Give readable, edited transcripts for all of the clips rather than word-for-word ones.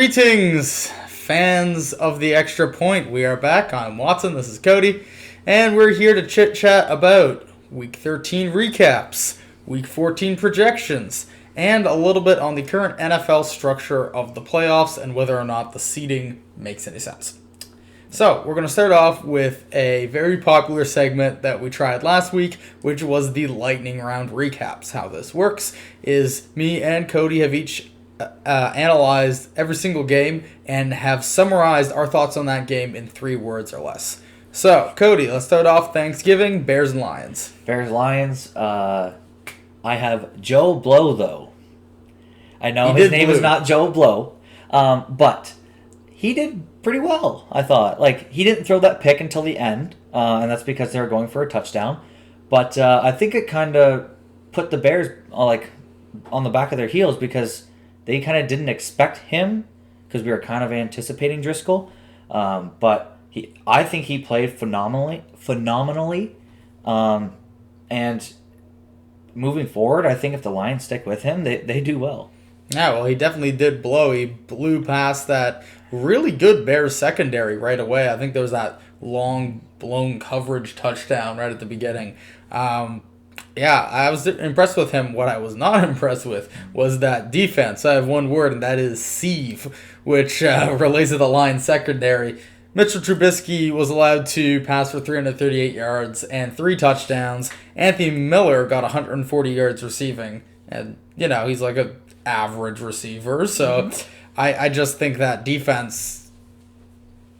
Greetings, fans of the Extra Point. We are back. I'm Watson. This is Cody. And we're here to chit-chat about Week 13 recaps, Week 14 projections, and a little bit on the current NFL structure of the playoffs and whether or not the seeding makes any sense. So, we're going to start off with a very popular segment that we tried last week, which was the lightning round recaps. How this works is me and Cody have each analyzed every single game and have summarized our thoughts on that game in 3 words or less. So, Cody, let's start off Thanksgiving, Bears and Lions. Bears-Lions, I have Joe Blow, though. I know his name is not Joe Blow, but he did pretty well, I thought. Like, he didn't throw that pick until the end, and that's because they were going for a touchdown. But I think it kind of put the Bears, on the back of their heels because they kind of didn't expect him because we were kind of anticipating Driscoll. But I think he played phenomenally. And moving forward, I think if the Lions stick with him, they do well. Yeah, well, he definitely did blow. He blew past that really good Bears secondary right away. I think there was that long blown coverage touchdown right at the beginning. Yeah, I was impressed with him. What I was not impressed with was that defense. I have one word, and that is sieve, which relates to the Lions secondary. Mitchell Trubisky was allowed to pass for 338 yards and 3 touchdowns. Anthony Miller got 140 yards receiving. And, he's like an average receiver. So I just think that defense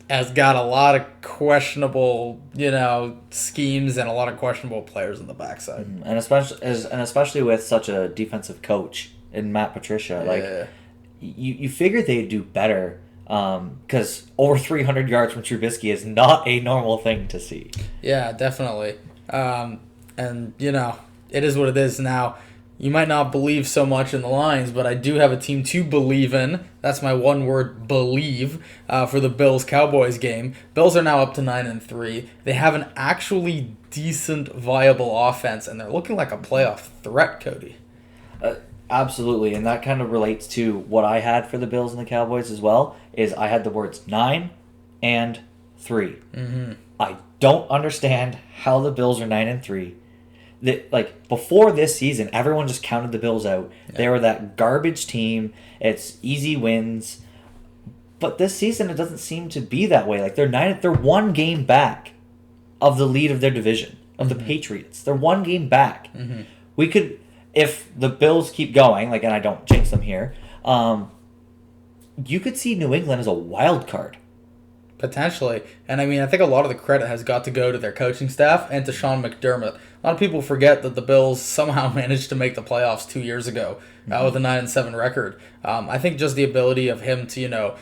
has got a lot of questionable, schemes and a lot of questionable players in the backside. And especially with such a defensive coach in Matt Patricia, you figure they'd do better because over 300 yards from Trubisky is not a normal thing to see. Yeah, definitely. And, it is what it is now. You might not believe so much in the Lions, but I do have a team to believe in. That's my one word, believe, for the Bills-Cowboys game. Bills are now up to 9-3. They have an actually decent, viable offense, and they're looking like a playoff threat, Cody. Absolutely, and that kind of relates to what I had for the Bills and the Cowboys as well, is I had the words 9 and 3. Mm-hmm. I don't understand how the Bills are 9-3. Before this season, everyone just counted the Bills out. Yeah. They were that garbage team. It's easy wins. But this season, it doesn't seem to be that way. They're 1 game back of the lead of their division, of the Patriots. They're 1 game back. Mm-hmm. We could, if the Bills keep going, and I don't jinx them here, you could see New England as a wild card. Potentially. And I think a lot of the credit has got to go to their coaching staff and to Sean McDermott. A lot of people forget that the Bills somehow managed to make the playoffs 2 years ago with a 9-7 record. I think just the ability of him to,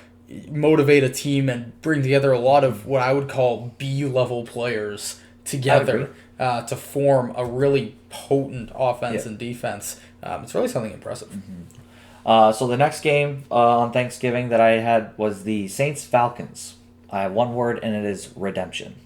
motivate a team and bring together a lot of what I would call B-level players together to form a really potent offense and defense. It's really something impressive. Mm-hmm. So the next game on Thanksgiving that I had was the Saints-Falcons. I have one word, and it is redemption.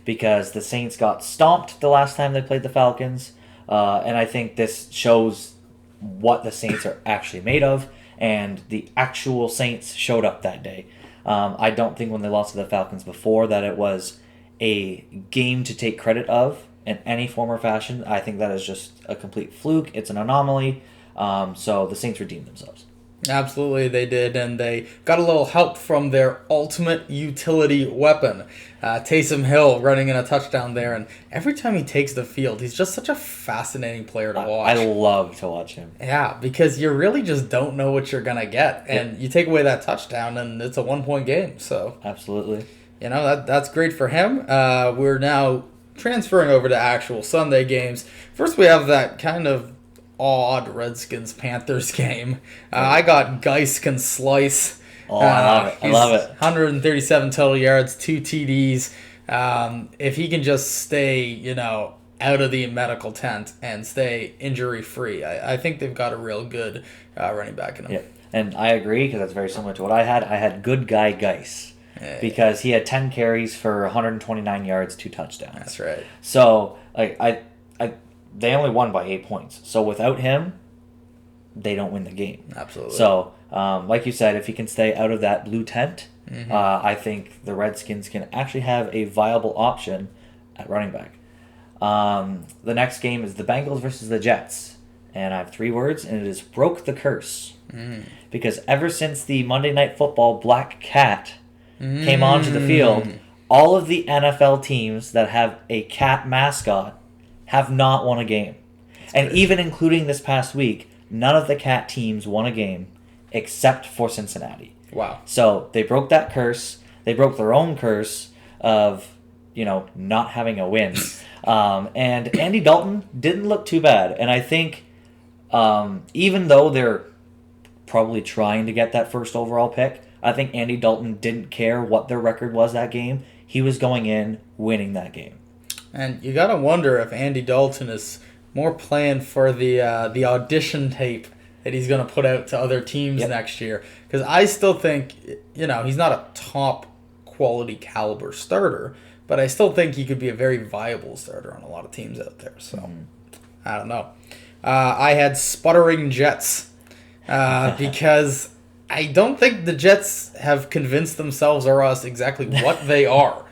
Because the Saints got stomped the last time they played the Falcons, and I think this shows what the Saints are actually made of, and the actual Saints showed up that day. I don't think when they lost to the Falcons before that it was a game to take credit of in any form or fashion. I think that is just a complete fluke. It's an anomaly. So the Saints redeemed themselves. Absolutely, they did, and they got a little help from their ultimate utility weapon, Taysom Hill, running in a touchdown there, and every time he takes the field, he's just such a fascinating player to watch. I love to watch him. Yeah, because you really just don't know what you're going to get, and you take away that touchdown, and it's a 1-point game, so... Absolutely. That's great for him. We're now transferring over to actual Sunday games. First, we have that kind of odd Redskins-Panthers game. I got Geis can slice. Oh, I love it. 137 total yards, 2 TDs. If he can just stay, out of the medical tent and stay injury-free, I think they've got a real good running back in him. Yeah, and I agree because that's very similar to what I had. I had good guy Geis. Because he had 10 carries for 129 yards, 2 touchdowns. That's right. So, they only won by 8 points. So without him, they don't win the game. Absolutely. So, like you said, if he can stay out of that blue tent, I think the Redskins can actually have a viable option at running back. The next game is the Bengals versus the Jets. And I have 3 words, and it is broke the curse. Because ever since the Monday Night Football Black Cat came onto the field, all of the NFL teams that have a cat mascot have not won a game. And even including this past week, none of the cat teams won a game except for Cincinnati. Wow. So they broke that curse. They broke their own curse of, not having a win. And Andy Dalton didn't look too bad. And I think even though they're probably trying to get that first overall pick, I think Andy Dalton didn't care what their record was that game. He was going in winning that game. And you got to wonder if Andy Dalton is more playing for the audition tape that he's going to put out to other teams next year. Because I still think, he's not a top quality caliber starter, but I still think he could be a very viable starter on a lot of teams out there. So, I don't know. I had sputtering Jets because I don't think the Jets have convinced themselves or us exactly what they are.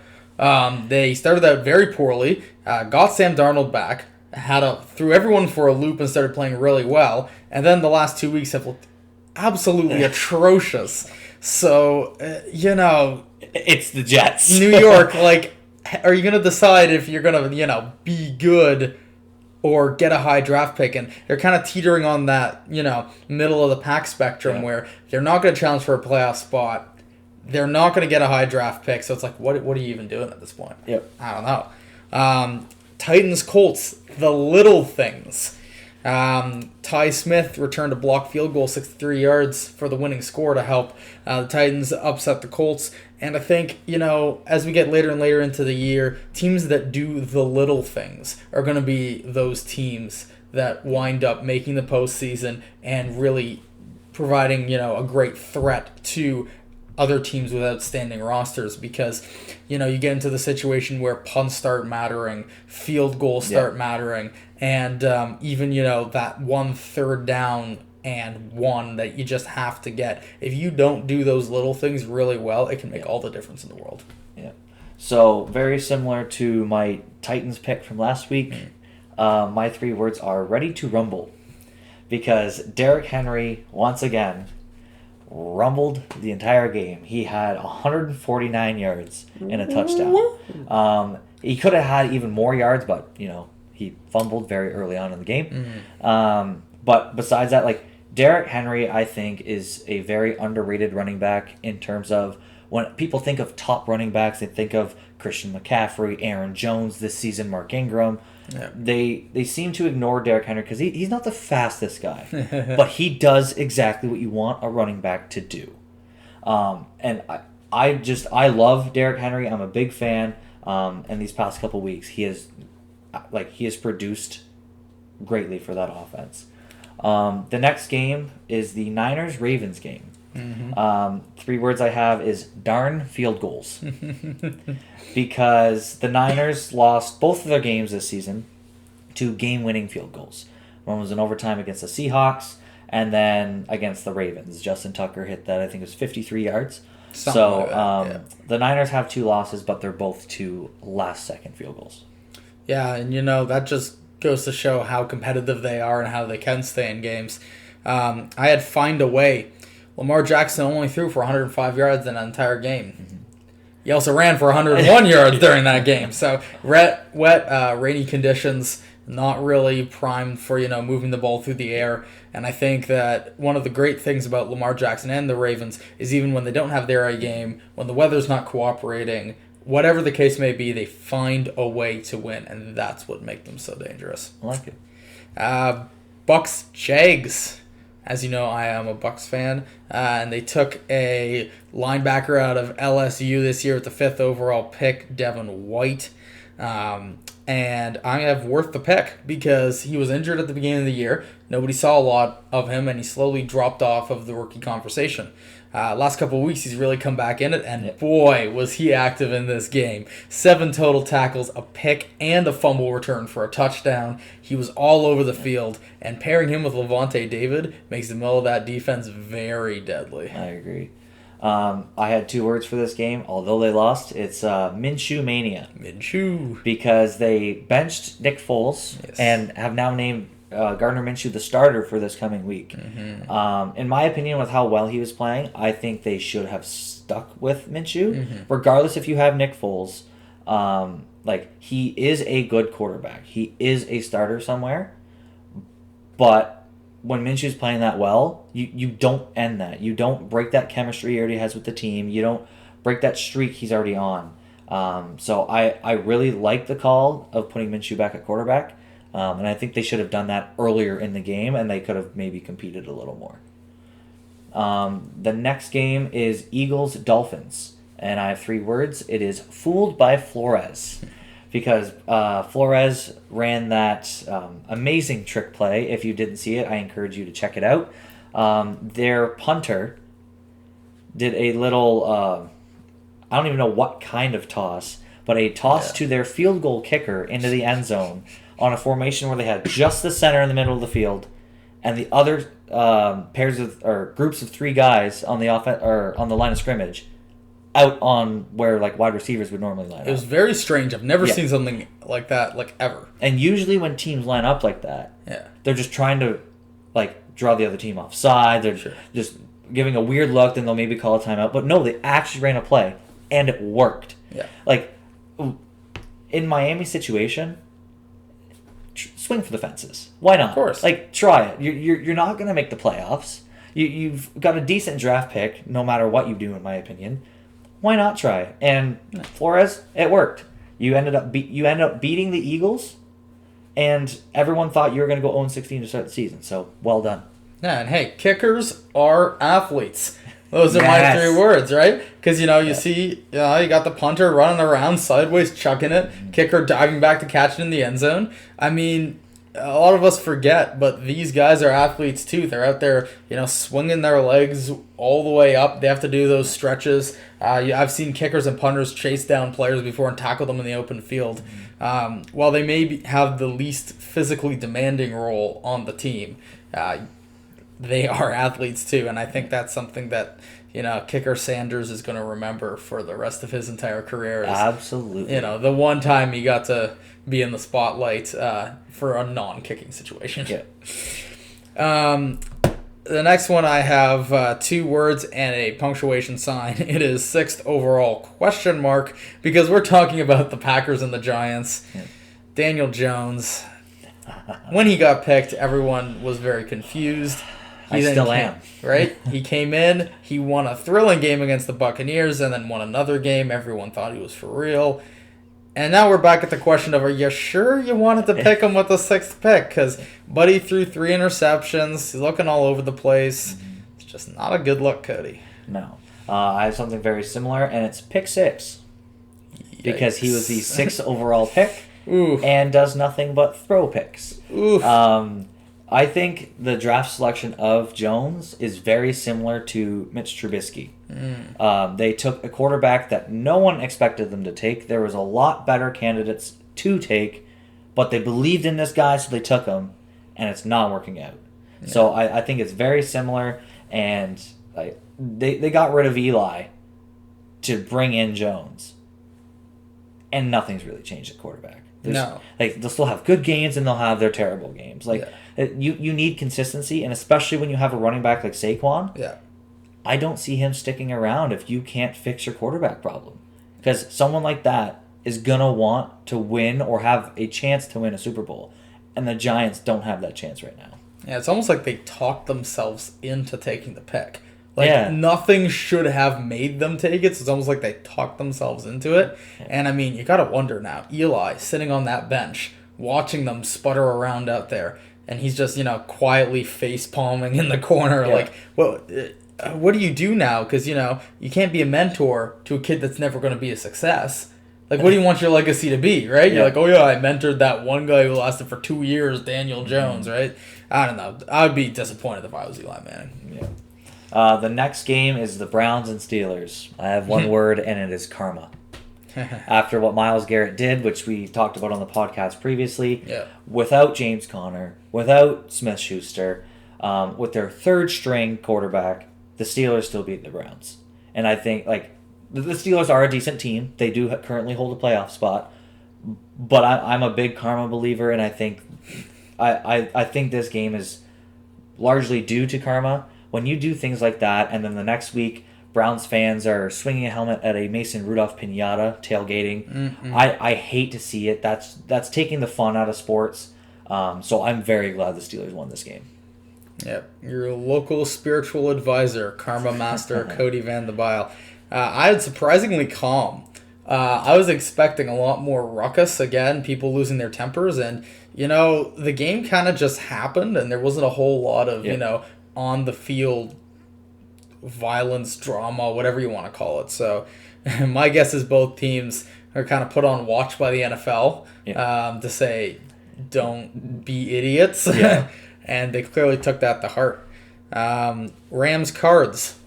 They started out very poorly, got Sam Darnold back, threw everyone for a loop and started playing really well, and then the last 2 weeks have looked absolutely atrocious. So, It's the Jets. New York, are you going to decide if you're going to, be good or get a high draft pick? And they're kind of teetering on that, middle of the pack spectrum where they're not going to challenge for a playoff spot. They're not going to get a high draft pick. So it's like, what are you even doing at this point? Yep. I don't know. Titans, Colts, the little things. Ty Smith returned a blocked field goal, 63 yards for the winning score to help the Titans upset the Colts. And I think, as we get later and later into the year, teams that do the little things are going to be those teams that wind up making the postseason and really providing, a great threat to other teams with outstanding rosters, because you get into the situation where punts start mattering, field goals start mattering, and even that 1 3rd down and 1 that you just have to get. If you don't do those little things really well, it can make all the difference in the world. Yeah. So very similar to my Titans pick from last week. My 3 words are ready to rumble, because Derrick Henry once again rumbled the entire game. He had 149 yards and a touchdown. He could have had even more yards, but he fumbled very early on in the game. But besides that, Derrick Henry, I think, is a very underrated running back in terms of when people think of top running backs, they think of Christian McCaffrey, Aaron Jones this season, Mark Ingram. Yeah. They seem to ignore Derrick Henry because he's not the fastest guy, but he does exactly what you want a running back to do. And I love Derrick Henry. I'm a big fan. And these past couple weeks, he has produced greatly for that offense. The next game is the Niners-Ravens game. 3 words I have is darn field goals. Because the Niners lost both of their games this season to game-winning field goals. One was in overtime against the Seahawks, and then against the Ravens. Justin Tucker hit that, I think it was 53 yards. The Niners have 2 losses, but they're both 2 last-second field goals. Yeah, and that just goes to show how competitive they are and how they can stay in games. I had find a way. Lamar Jackson only threw for 105 yards in an entire game. He also ran for 101 yards during that game. So wet, rainy conditions, not really primed for moving the ball through the air. And I think that one of the great things about Lamar Jackson and the Ravens is even when they don't have their A game, when the weather's not cooperating, whatever the case may be, they find a way to win, and that's what makes them so dangerous. I like it. Bucks Jags. As you know, I am a Bucks fan, and they took a linebacker out of LSU this year with the 5th overall pick, Devin White. And I have worth the pick because he was injured at the beginning of the year. Nobody saw a lot of him, and he slowly dropped off of the rookie conversation. Last couple of weeks, he's really come back in it, and boy, was he active in this game. 7 total tackles, a pick, and a fumble return for a touchdown. He was all over the field, and pairing him with Levante David makes the middle of that defense very deadly. I agree. I had 2 words for this game, although they lost. It's Minshew Mania. Minshew. Because they benched Nick Foles and have now named Gardner Minshew the starter for this coming week. In my opinion, with how well he was playing, I think they should have stuck with Minshew. Regardless if you have Nick Foles, he is a good quarterback. He is a starter somewhere. But when Minshew's playing that well, you don't end that. You don't break that chemistry he already has with the team. You don't break that streak he's already on. So I really like the call of putting Minshew back at quarterback. And I think they should have done that earlier in the game, and they could have maybe competed a little more. The next game is Eagles-Dolphins, and I have 3 words. It is fooled by Flores, because Flores ran that amazing trick play. If you didn't see it, I encourage you to check it out. Their punter did a little, I don't even know what kind of toss, but a toss to their field goal kicker into the end zone, on a formation where they had just the center in the middle of the field, and the other groups of 3 guys on the on the line of scrimmage, out on where wide receivers would normally line up. It was very strange. I've never seen something like that ever. And usually when teams line up like that, they're just trying to draw the other team offside. They're just giving a weird look. Then they'll maybe call a timeout. But no, they actually ran a play, and it worked. Yeah. In Miami's situation, swing for the fences. Why not? Of course. Try it. You're not going to make the playoffs. You've got a decent draft pick, no matter what you do, in my opinion. Why not try it? And Flores, it worked. You ended up beating the Eagles, and everyone thought you were going to go 0-16 to start the season. So, well done. Yeah, and hey, kickers are athletes. Those are my 3 words, right? Because, you see, you got the punter running around sideways, chucking it, kicker diving back to catch it in the end zone. I mean, a lot of us forget, but these guys are athletes too. They're out there, swinging their legs all the way up. They have to do those stretches. I've seen kickers and punters chase down players before and tackle them in the open field. While they may have the least physically demanding role on the team, they are athletes too, and I think that's something that kicker Sanders is going to remember for the rest of his entire career. Absolutely. The one time he got to be in the spotlight for a non-kicking situation. Yeah. The next one I have 2 words and a punctuation sign. It is 6th overall ? Because we're talking about the Packers and the Giants. Yeah. Daniel Jones. When he got picked, everyone was very confused. I still am. Right? He came in, he won a thrilling game against the Buccaneers, and then won another game. Everyone thought he was for real. And now we're back at the question of, are you sure you wanted to pick him with the 6th pick? Because Buddy threw 3 interceptions. He's looking all over the place. It's just not a good look, Cody. No. I have something very similar, and it's pick 6. Yikes. Because he was the 6th overall pick. Oof. And does nothing but throw picks. Oof. I think the draft selection of Jones is very similar to Mitch Trubisky. They took a quarterback that no one expected them to take. There was a lot better candidates to take, but they believed in this guy, so they took him, and it's not working out. Yeah. So I think it's very similar, and they got rid of Eli to bring in Jones, and nothing's really changed at quarterback. They'll still have good games, and they'll have their terrible games. You need consistency, and especially when you have a running back like Saquon. Yeah. I don't see him sticking around if you can't fix your quarterback problem. Because someone like that is going to want to win or have a chance to win a Super Bowl. And the Giants don't have that chance right now. Yeah, it's almost like they talked themselves into taking the pick. Nothing should have made them take it, so it's almost like they talked themselves into it. Yeah. And, I mean, you got to wonder now. Eli sitting on that bench, watching them sputter around out there, and he's just, quietly face-palming in the corner. Yeah. What do you do now? Because, you can't be a mentor to a kid that's never going to be a success. What do you want your legacy to be, right? Yeah. You're like, oh, yeah, I mentored that one guy who lasted for 2 years, Daniel Jones, right? I don't know. I would be disappointed if I was Eli Manning. Yeah. The next game is the Browns and Steelers. I have one word, and it is karma. After what Myles Garrett did, which we talked about on the podcast previously, without James Conner, without Smith-Schuster, with their third-string quarterback, the Steelers still beat the Browns. And I think the Steelers are a decent team. They do currently hold a playoff spot. But I'm a big karma believer, and I think I think this game is largely due to karma. When you do things like that, and then the next week Browns fans are swinging a helmet at a Mason Rudolph piñata tailgating, I hate to see it. That's taking the fun out of sports. So I'm very glad the Steelers won this game. Yep, your local spiritual advisor, Karma Master Cody Van de Bile. I had surprisingly calm. I was expecting a lot more ruckus again, people losing their tempers, and the game kind of just happened, and there wasn't a whole lot of on the field violence, drama, whatever you want to call it. So my guess is both teams are kind of put on watch by the NFL to say don't be idiots. And they clearly took that to heart. Rams Cards.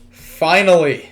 Finally.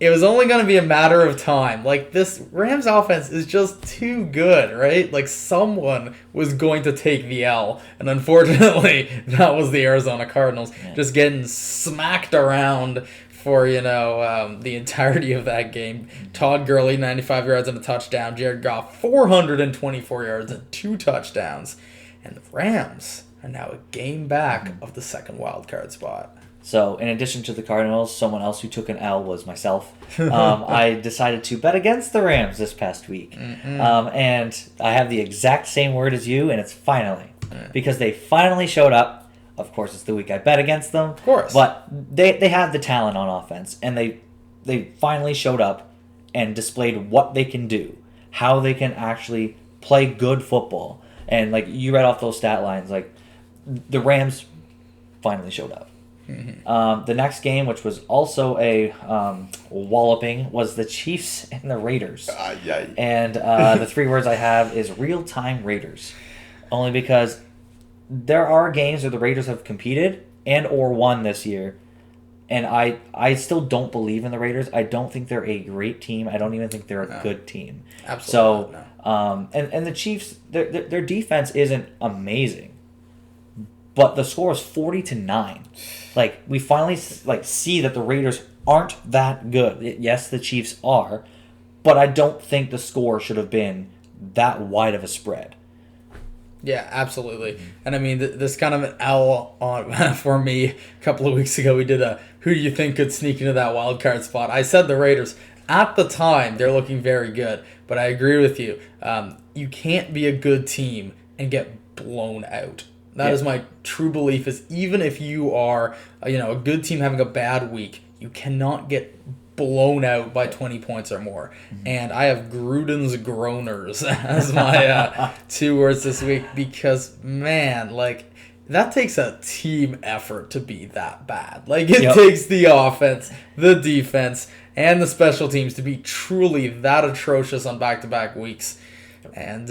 It was only going to be a matter of time. This Rams offense is just too good, right? Someone was going to take the L. And unfortunately, that was the Arizona Cardinals. Just getting smacked around for, the entirety of that game. Todd Gurley, 95 yards and a touchdown. Jared Goff, 424 yards and 2 touchdowns. And the Rams are now a game back of the second wild card spot. So, in addition to the Cardinals, someone else who took an L was myself. I decided to bet against the Rams this past week. And I have the exact same word as you, and it's finally. Because they finally showed up. Of course, it's the week I bet against them. Of course. But they had the talent on offense, and they finally showed up and displayed what they can do. How they can actually play good football. And, you read off those stat lines, the Rams finally showed up. The next game, which was also a walloping, was the Chiefs and the Raiders. And the 3 words I have is real-time Raiders. Only because there are games where the Raiders have competed and or won this year. And I still don't believe in the Raiders. I don't think they're a great team. I don't even think they're a good team. Absolutely. So, and the Chiefs, their defense isn't amazing. But the score is 40-9. We finally see that the Raiders aren't that good. Yes, the Chiefs are, but I don't think the score should have been that wide of a spread. Yeah, absolutely. And I mean, this kind of an L on for me. A couple of weeks ago, we did a who do you think could sneak into that wild card spot? I said the Raiders. At the time, they're looking very good, but I agree with you. You can't be a good team and get blown out. That is my true belief, is even if you are a good team having a bad week, you cannot get blown out by 20 points or more. And I have Gruden's groaners as my 2 words this week because, man, that takes a team effort to be that bad. It takes the offense, the defense, and the special teams to be truly that atrocious on back-to-back weeks. And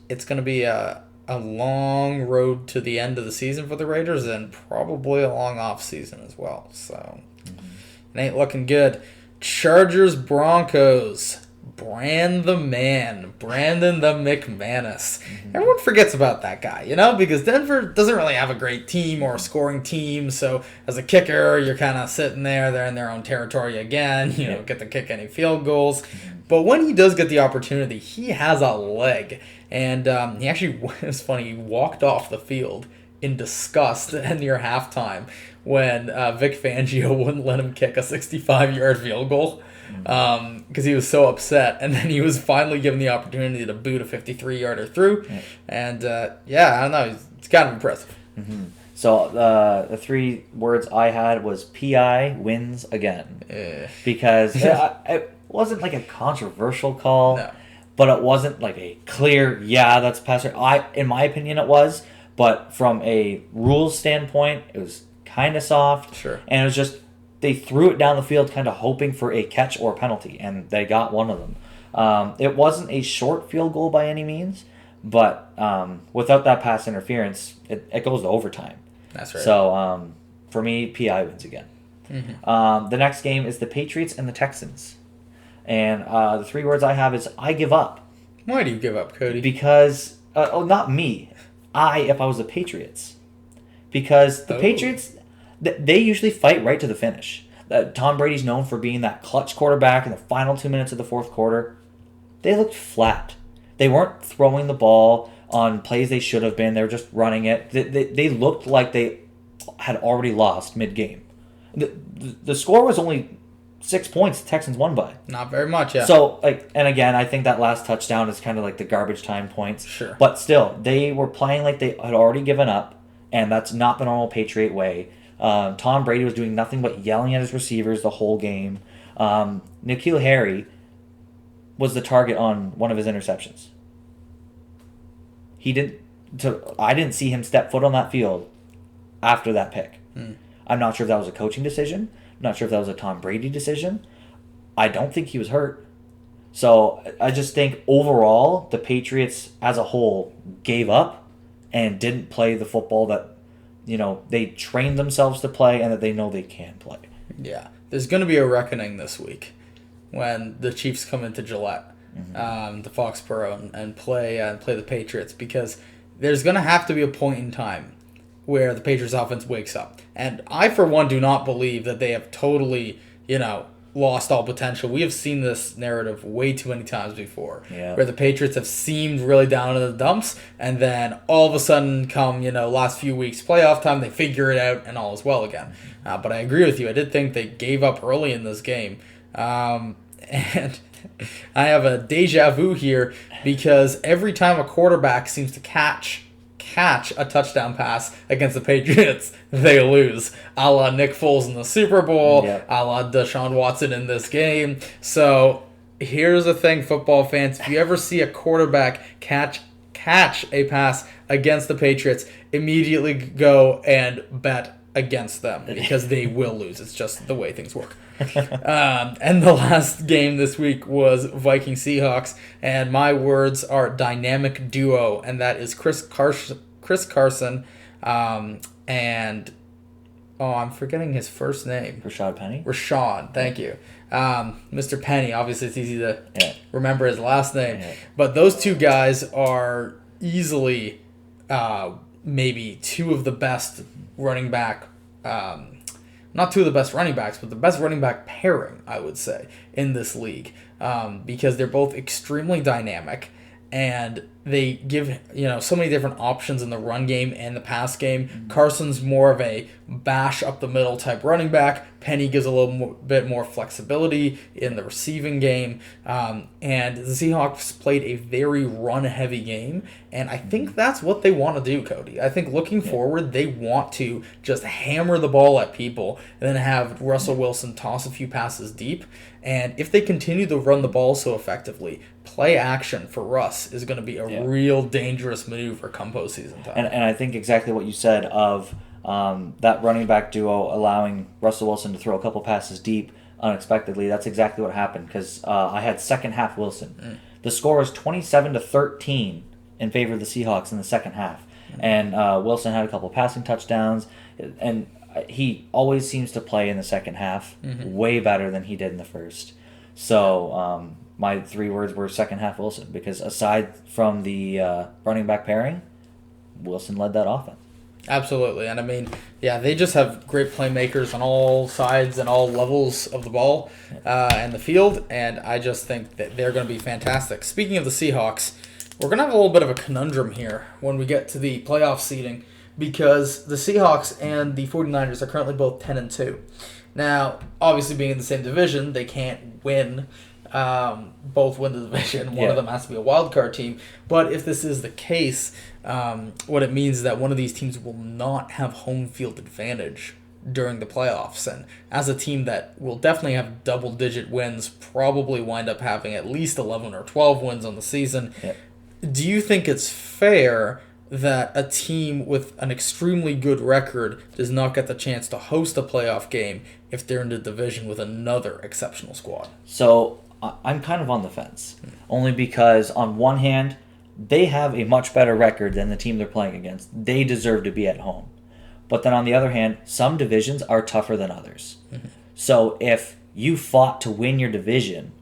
it's going to be a long road to the end of the season for the Raiders, and probably a long off season as well. So it ain't looking good. Chargers Broncos. Brand the man. Brandon the McManus. Everyone forgets about that guy, because Denver doesn't really have a great team or a scoring team. So as a kicker, you're kind of sitting there. They're in their own territory again. You don't get to kick any field goals. But when he does get the opportunity, he has a leg. And he actually, it's funny, he walked off the field in disgust near halftime when Vic Fangio wouldn't let him kick a 65-yard field goal because he was so upset. And then he was finally given the opportunity to boot a 53-yarder through. And, I don't know, it's kind of impressive. So the 3 words I had was PI wins again. Because it wasn't a controversial call. No. But it wasn't a clear, that's pass. In my opinion, it was. But from a rules standpoint, it was kind of soft. Sure. And it was just, they threw it down the field kind of hoping for a catch or a penalty. And they got one of them. It wasn't a short field goal by any means. But without that pass interference, it goes to overtime. That's right. So for me, PI wins again. The next game is the Patriots and the Texans. And the 3 words I have is I give up. Why do you give up, Cody? Because, not me. If I was the Patriots. Because the Patriots, they usually fight right to the finish. Tom Brady's known for being that clutch quarterback in the final 2 minutes of the fourth quarter. They looked flat. They weren't throwing the ball on plays they should have been. They were just running it. They looked like they had already lost mid-game. The score was only 6 points. The Texans won by. Not very much, yeah. So, and again, I think that last touchdown is kind of like the garbage time points. Sure. But still, they were playing like they had already given up, and that's not the normal Patriot way. Tom Brady was doing nothing but yelling at his receivers the whole game. N'Keal Harry was the target on one of his interceptions. I didn't see him step foot on that field after that pick. I'm not sure if that was a coaching decision. I'm not sure if that was a Tom Brady decision. I don't think he was hurt. So I just think overall, the Patriots as a whole gave up and didn't play the football that they trained themselves to play and that they know they can play. Yeah. There's going to be a reckoning this week when the Chiefs come into Gillette, the Foxborough, and play the Patriots, because there's going to have to be a point in time where the Patriots offense wakes up. And I, for one, do not believe that they have totally, lost all potential. We have seen this narrative way too many times before, where the Patriots have seemed really down in the dumps, and then all of a sudden come, last few weeks playoff time, they figure it out, and all is well again. But I agree with you. I did think they gave up early in this game. And I have a deja vu here, because every time a quarterback seems to catch a touchdown pass against the Patriots, they lose. A la Nick Foles in the Super Bowl, a la Deshaun Watson in this game. So here's the thing, football fans. If you ever see a quarterback catch a pass against the Patriots, immediately go and bet against them, because they will lose. It's just the way things work. And the last game this week was Vikings Seahawks, and my words are dynamic duo, and that is Chris Carson, and I'm forgetting his first name. Rashad Penny? Rashad, thank you. Mr. Penny, obviously it's easy to remember his last name, but those two guys are easily maybe two of the best running back, not two of the best running backs, but the best running back pairing, I would say, in this league, because they're both extremely dynamic, and they give so many different options in the run game and the pass game. Carson's more of a bash up the middle type running back. Penny gives a little bit more flexibility in the receiving game. And the Seahawks played a very run-heavy game, and I think that's what they want to do, Cody. I think looking forward, they want to just hammer the ball at people and then have Russell Wilson toss a few passes deep. And if they continue to run the ball so effectively, play action for Russ is going to be a real dangerous maneuver come postseason time. And I think exactly what you said of that running back duo allowing Russell Wilson to throw a couple passes deep unexpectedly. That's exactly what happened, because I had second half Wilson. The score was 27-13 in favor of the Seahawks in the second half. And Wilson had a couple passing touchdowns, and he always seems to play in the second half way better than he did in the first. So my 3 words were second half Wilson, because aside from the running back pairing, Wilson led that offense. Absolutely. And I mean, they just have great playmakers on all sides and all levels of the ball and the field, and I just think that they're going to be fantastic. Speaking of the Seahawks, we're going to have a little bit of a conundrum here when we get to the playoff seeding, because the Seahawks and the 49ers are currently both 10-2. Now, obviously being in the same division, they can't win. Both win the division. One of them has to be a wild card team. But if this is the case, what it means is that one of these teams will not have home field advantage during the playoffs. And as a team that will definitely have double-digit wins, probably wind up having at least 11 or 12 wins on the season, do you think it's fair that a team with an extremely good record does not get the chance to host a playoff game if they're in the division with another exceptional squad? So I'm kind of on the fence, only because on one hand, they have a much better record than the team they're playing against. They deserve to be at home. But then on the other hand, some divisions are tougher than others. So if you fought to win your division,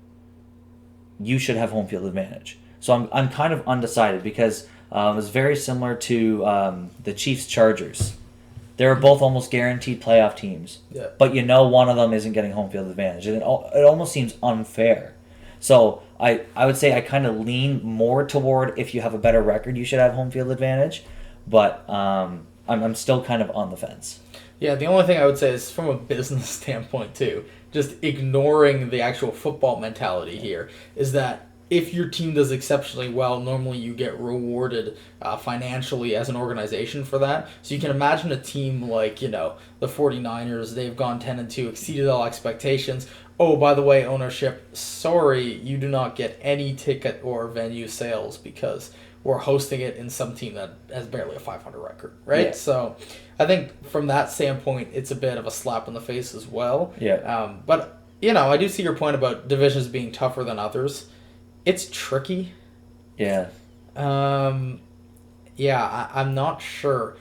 you should have home field advantage. So I'm kind of undecided because it was very similar to the Chiefs-Chargers. They're both almost guaranteed playoff teams. Yeah. But one of them isn't getting home field advantage. And it almost seems unfair. So I would say I kind of lean more toward if you have a better record, you should have home field advantage. But I'm still kind of on the fence. Yeah, the only thing I would say is from a business standpoint, too, just ignoring the actual football mentality here, is that if your team does exceptionally well, normally you get rewarded financially as an organization for that. So you can imagine a team like, the 49ers, they've gone 10-2, exceeded all expectations. Oh, by the way, ownership, sorry, you do not get any ticket or venue sales because we're hosting it in some team that has barely a 500 record, right? Yeah. So I think from that standpoint, it's a bit of a slap in the face as well. Yeah. But, I do see your point about divisions being tougher than others. It's tricky. Yeah. I'm not sure.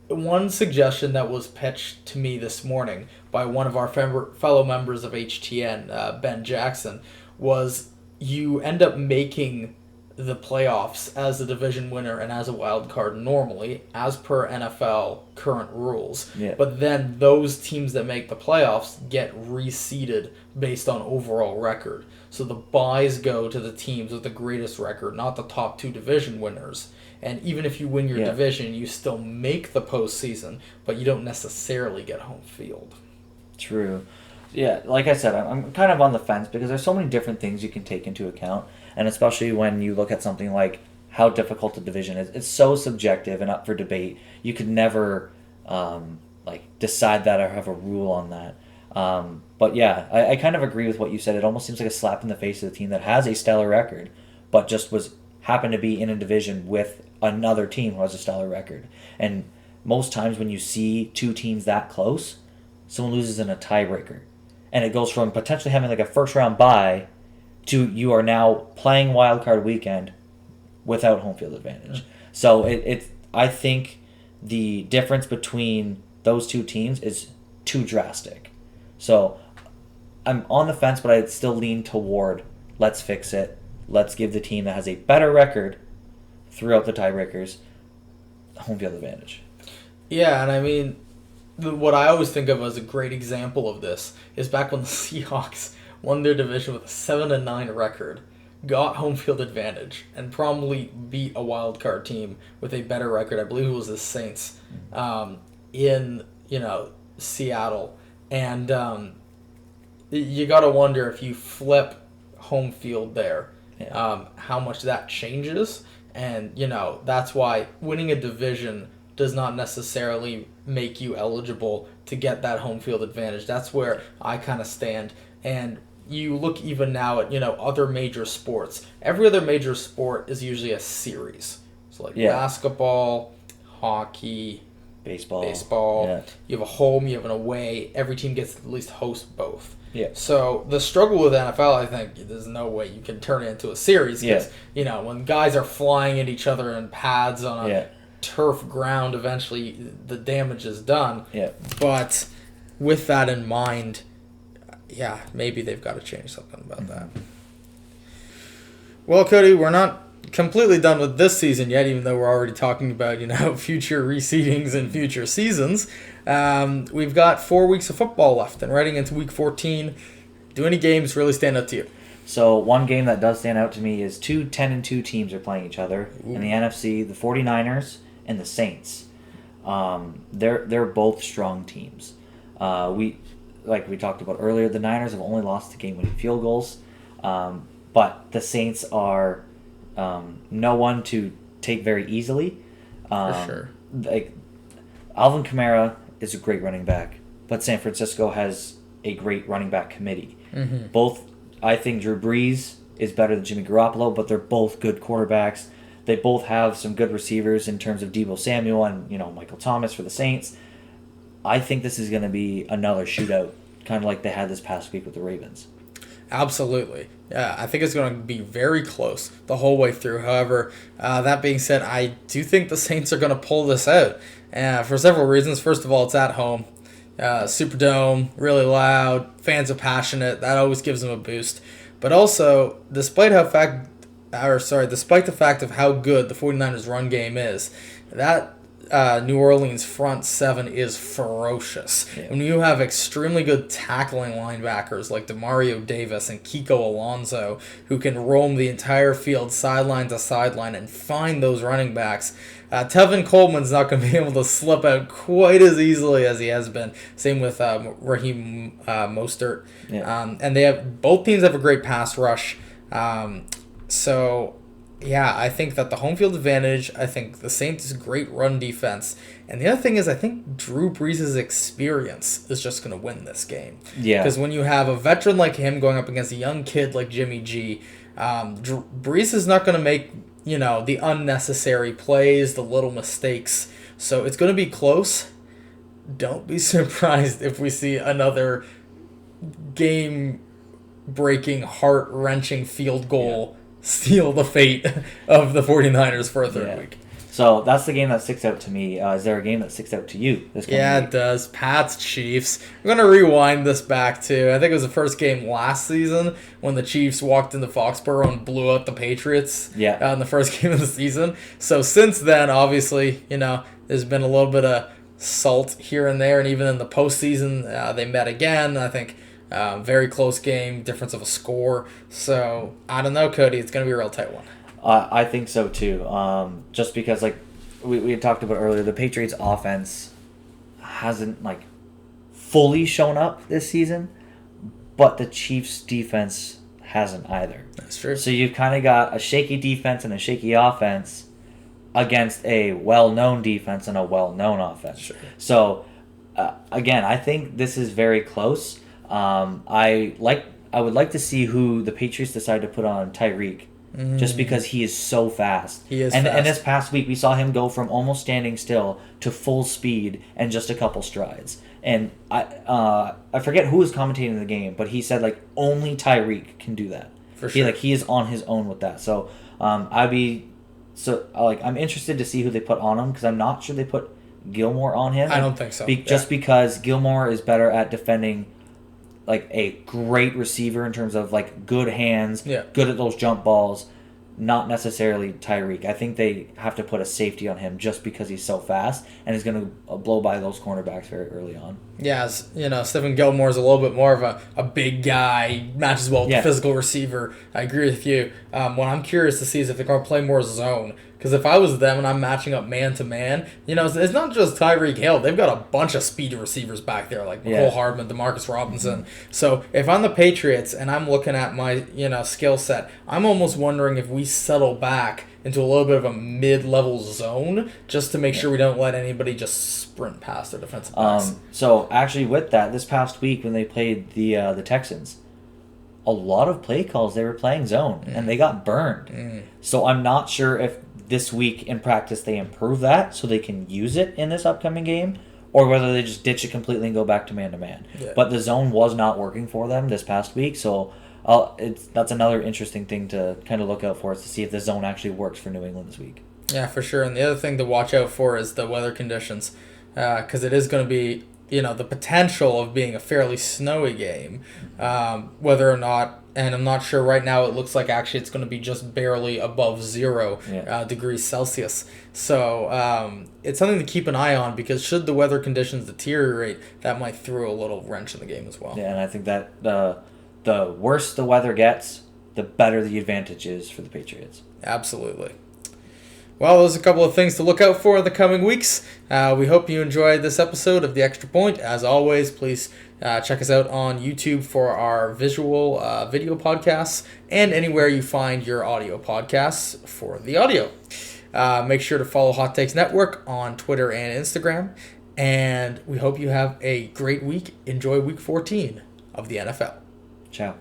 One suggestion that was pitched to me this morning by one of our fellow members of HTN, Ben Jackson, was you end up making the playoffs as a division winner and as a wild card normally, as per NFL current rules. Yeah. But then those teams that make the playoffs get reseeded based on overall record. So the buys go to the teams with the greatest record, not the top two division winners. And even if you win your division, you still make the postseason, but you don't necessarily get home field. True. Yeah, like I said, I'm kind of on the fence because there's so many different things you can take into account. And especially when you look at something like how difficult the division is. It's so subjective and up for debate. You could never decide that or have a rule on that. But yeah, I kind of agree with what you said. It almost seems like a slap in the face of the team that has a stellar record, but just happened to be in a division with another team who has a stellar record. And most times when you see two teams that close, someone loses in a tiebreaker. And it goes from potentially having like a first round bye to you are now playing wild card weekend without home field advantage. So I think the difference between those two teams is too drastic. So I'm on the fence, but I'd still lean toward let's fix it. Let's give the team that has a better record throughout the tiebreakers home field advantage. Yeah, and I mean, what I always think of as a great example of this is back when the Seahawks won their division with a 7-9 record, got home field advantage, and probably beat a wild card team with a better record. I believe it was the Saints in Seattle, and you got to wonder if you flip home field there, how much that changes, and that's why winning a division does not necessarily make you eligible to get that home field advantage. That's where I kind of stand. And you look even now at, other major sports. Every other major sport is usually a series. So basketball, hockey, baseball. Yeah. You have a home, you have an away. Every team gets to at least host both. Yeah. So the struggle with NFL, I think, there's no way you can turn it into a series because, when guys are flying at each other in pads on a turf ground, eventually the damage is done. Yeah. But with that in mind, maybe they've got to change something about that. Well, Cody, we're not completely done with this season yet, even though we're already talking about, future reseedings and future seasons. We've got 4 weeks of football left, and heading into week 14. Do any games really stand out to you? So one game that does stand out to me is 2 10-2 teams are playing each other. In the NFC, the 49ers and the Saints. They're both strong teams. Like we talked about earlier, the Niners have only lost to game-winning field goals, but the Saints are no one to take very easily. For sure. Alvin Kamara is a great running back, but San Francisco has a great running back committee. Mm-hmm. Both, I think Drew Brees is better than Jimmy Garoppolo, but they're both good quarterbacks. They both have some good receivers in terms of Deebo Samuel and Michael Thomas for the Saints. I think this is going to be another shootout, kind of like they had this past week with the Ravens. Absolutely. Yeah, I think it's going to be very close the whole way through. However, that being said, I do think the Saints are going to pull this out for several reasons. First of all, it's at home. Superdome, really loud, fans are passionate. That always gives them a boost. But also, despite the fact of how good the 49ers run game is, that New Orleans front seven is ferocious. Yeah. When you have extremely good tackling linebackers like Demario Davis and Kiko Alonso who can roam the entire field sideline to sideline and find those running backs, Tevin Coleman's not going to be able to slip out quite as easily as he has been. Same with Raheem Mostert. Yeah. And both teams have a great pass rush. Yeah, I think that the home field advantage, I think the Saints' great run defense, and the other thing is I think Drew Brees' experience is just going to win this game. Yeah. Because when you have a veteran like him going up against a young kid like Jimmy G, Brees is not going to make, the unnecessary plays, the little mistakes. So it's going to be close. Don't be surprised if we see another game-breaking, heart-wrenching field goal seal the fate of the 49ers for a third week. So that's the game that sticks out to me. Is there a game that sticks out to you this coming week? It does. Pats Chiefs. I'm going to rewind this back to, I think it was the first game last season when the Chiefs walked into Foxborough and blew out the Patriots in the first game of the season. So since then, obviously, there's been a little bit of salt here and there, and even in the postseason, they met again. I think very close game, difference of a score. So, I don't know, Cody. It's going to be a real tight one. I think so, too. Just because, like we had talked about earlier, the Patriots' offense hasn't, fully shown up this season, but the Chiefs' defense hasn't either. That's true. So, you've kind of got a shaky defense and a shaky offense against a well-known defense and a well-known offense. Sure. So, again, I think this is very close. I would like to see who the Patriots decide to put on Tyreek, just because he is so fast. He is fast. And fast. this past week, we saw him go from almost standing still to full speed in just a couple strides. And I forget who was commentating the game, but he said only Tyreek can do that. For sure. He is on his own with that. So I'm interested to see who they put on him, because I'm not sure they put Gilmore on him. I don't think so. Just because Gilmore is better at defending a great receiver in terms of good hands, good at those jump balls, not necessarily Tyreek. I think they have to put a safety on him just because he's so fast and he's going to blow by those cornerbacks very early on. Yeah, Stephen Gilmore is a little bit more of a big guy, matches well with the physical receiver. I agree with you. What I'm curious to see is if they're going to play more zone. Because if I was them and I'm matching up man-to-man, it's not just Tyreek Hill. They've got a bunch of speedy receivers back there, like Mecole Hardman, Demarcus Robinson. Mm-hmm. So if I'm the Patriots and I'm looking at my skill set, I'm almost wondering if we settle back into a little bit of a mid-level zone just to make sure we don't let anybody just sprint past their defensive backs. So actually with that, this past week when they played the Texans, a lot of play calls they were playing zone and they got burned. So I'm not sure if this week in practice they improve that so they can use it in this upcoming game, or whether they just ditch it completely and go back to man-to-man. But the zone was not working for them this past week, so that's another interesting thing to kind of look out for, is to see if the zone actually works for New England this week. Yeah, for sure. And the other thing to watch out for is the weather conditions, because it is going to be the potential of being a fairly snowy game, whether or not, and I'm not sure right now, it looks like actually it's going to be just barely above 0 degrees Celsius. So it's something to keep an eye on, because should the weather conditions deteriorate, that might throw a little wrench in the game as well. Yeah, and I think that the worse the weather gets, the better the advantage is for the Patriots. Absolutely. Well, there's a couple of things to look out for in the coming weeks. We hope you enjoyed this episode of The Extra Point. As always, please check us out on YouTube for our visual video podcasts, and anywhere you find your audio podcasts for the audio. Make sure to follow Hot Takes Network on Twitter and Instagram. And we hope you have a great week. Enjoy Week 14 of the NFL. Ciao.